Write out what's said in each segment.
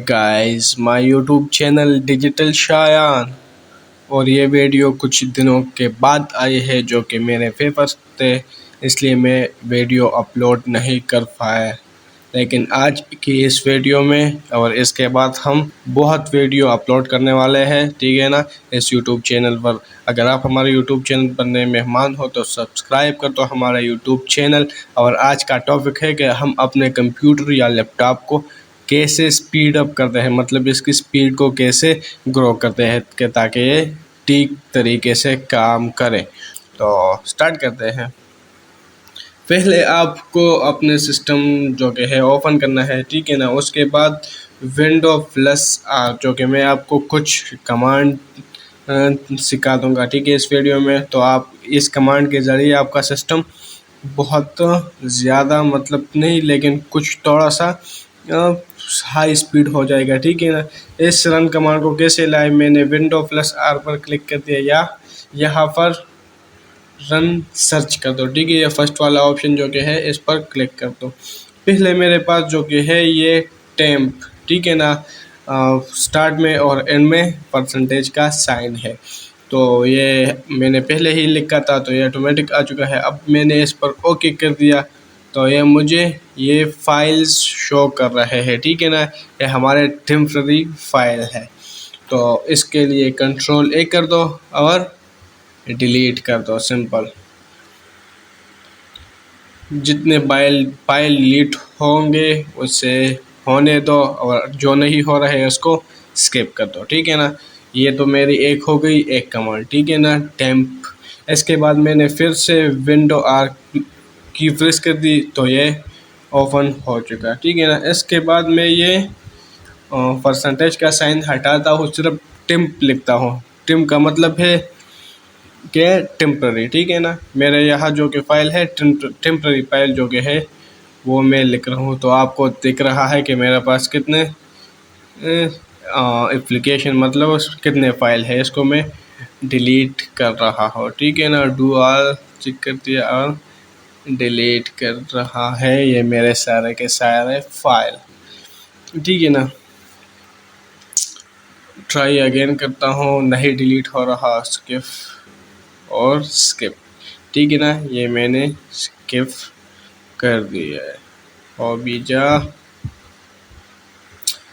Guys, my YouTube channel digital Shayan. और ये video कुछ दिनों के बाद आई है जो कि मेरे पेपर्स थे, इसलिए मैं वीडियो अपलोड नहीं कर पाया। लेकिन आज की इस वीडियो में और इसके बाद हम बहुत वीडियो अपलोड करने वाले हैं, ठीक है ना, इस यूट्यूब चैनल पर। अगर आप हमारे यूट्यूब चैनल पर नए मेहमान हो तो सब्सक्राइब कर दो हमारा यूट्यूब चैनल। और आज का टॉपिक है कि हम अपने कंप्यूटर या लैपटॉप को कैसे स्पीड अप करते हैं, मतलब इसकी स्पीड को कैसे ग्रो करते हैं कि ताकि ये ठीक तरीके से काम करे। तो स्टार्ट करते हैं। पहले आपको अपने सिस्टम जो कि है ओपन करना है, ठीक है ना। उसके बाद विंडो प्लस आर, जो कि मैं आपको कुछ कमांड सिखा दूंगा, ठीक है, इस वीडियो में। तो आप इस कमांड के ज़रिए आपका सिस्टम बहुत ज़्यादा, मतलब नहीं लेकिन कुछ थोड़ा सा हाई स्पीड हो जाएगा, ठीक है ना। इस रन कमांड को कैसे लाए, मैंने विंडो प्लस आर पर क्लिक कर दिया या यहाँ पर रन सर्च कर दो, ठीक है। ये फर्स्ट वाला ऑप्शन जो कि है इस पर क्लिक कर दो। पहले मेरे पास जो कि है ये टेम्प, ठीक है ना, स्टार्ट में और एंड में परसेंटेज का साइन है। तो ये मैंने पहले ही लिखा था, तो ये ऑटोमेटिक आ चुका है। अब मैंने इस पर ओके कर दिया तो ये मुझे ये फाइल्स शो कर रहे हैं, ठीक है ना। ये हमारे टेम्पररी फाइल है। तो इसके लिए कंट्रोल ए कर दो और डिलीट कर दो, सिंपल। जितने फाइल डिलीट होंगे उससे होने दो, और जो नहीं हो रहे उसको स्किप कर दो, ठीक है ना। ये तो मेरी एक हो गई एक कमांड, ठीक है ना, टेम्प। इसके बाद मैंने फिर से विंडो आर की प्रेस कर दी तो ये ओपन हो चुका, ठीक है ना। इसके बाद मैं ये परसेंटेज का साइन हटाता हूँ, सिर्फ टिम्प लिखता हूँ। टिम्प का मतलब है कि टेम्पररी, ठीक है ना। मेरे यहाँ जो कि फाइल है टेम्पररी फाइल जो कि है वो मैं लिख रहा हूँ। तो आपको दिख रहा है कि मेरे पास कितने एप्लीकेशन, मतलब कितने फाइल है, इसको मैं डिलीट कर रहा हूँ, ठीक है ना। डू ऑल चेक कर दिया और डिलीट कर रहा है ये मेरे सारे के सारे फाइल, ठीक है ना। ट्राई अगेन करता हूँ, नहीं डिलीट हो रहा, स्किप और स्किप, ठीक है ना। ये मैंने स्किप कर दिया है। और बीजा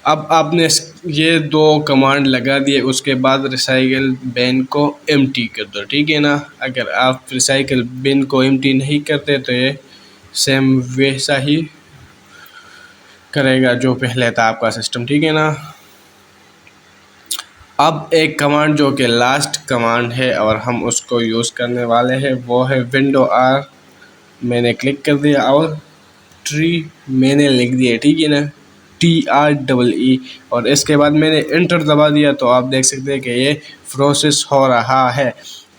अब आपने ये दो कमांड लगा दिए, उसके बाद रिसाइकल बिन को एम्प्टी कर दो, ठीक है ना। अगर आप रिसाइकल बिन को एम्प्टी नहीं करते तो ये सेम वैसा ही करेगा जो पहले था आपका सिस्टम, ठीक है ना। अब एक कमांड जो कि लास्ट कमांड है और हम उसको यूज़ करने वाले हैं, वो है विंडो आर। मैंने क्लिक कर दिया और ट्री मैंने लिख दिया, ठीक है ना, TREE। और इसके बाद मैंने इंटर दबा दिया तो आप देख सकते हैं कि ये प्रोसेस हो रहा है।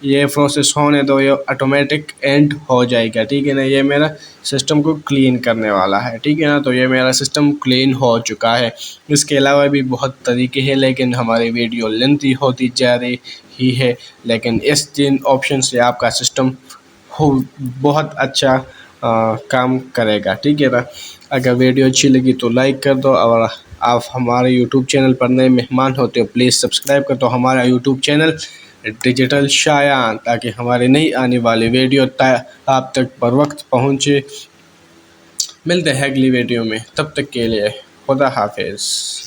ये प्रोसेस होने दो, ये ऑटोमेटिक एंड हो जाएगा, ठीक है ना। ये मेरा सिस्टम को क्लीन करने वाला है, ठीक है ना। तो ये मेरा सिस्टम क्लीन हो चुका है। इसके अलावा भी बहुत तरीके हैं, लेकिन हमारी वीडियो लेंथी होती जा रही है। लेकिन इस 3 ऑप्शन से आपका सिस्टम हो बहुत अच्छा काम करेगा, ठीक है ना। अगर वीडियो अच्छी लगी तो लाइक कर दो, और आप हमारे यूट्यूब चैनल पर नए मेहमान होते हो प्लीज़ सब्सक्राइब कर दो हमारा यूट्यूब चैनल डिजिटल शायान, ताकि हमारी नई आने वाली वीडियो आप तक पर वक्त पहुँचे। मिलते हैं अगली वीडियो में, तब तक के लिए खुदा हाफिज़।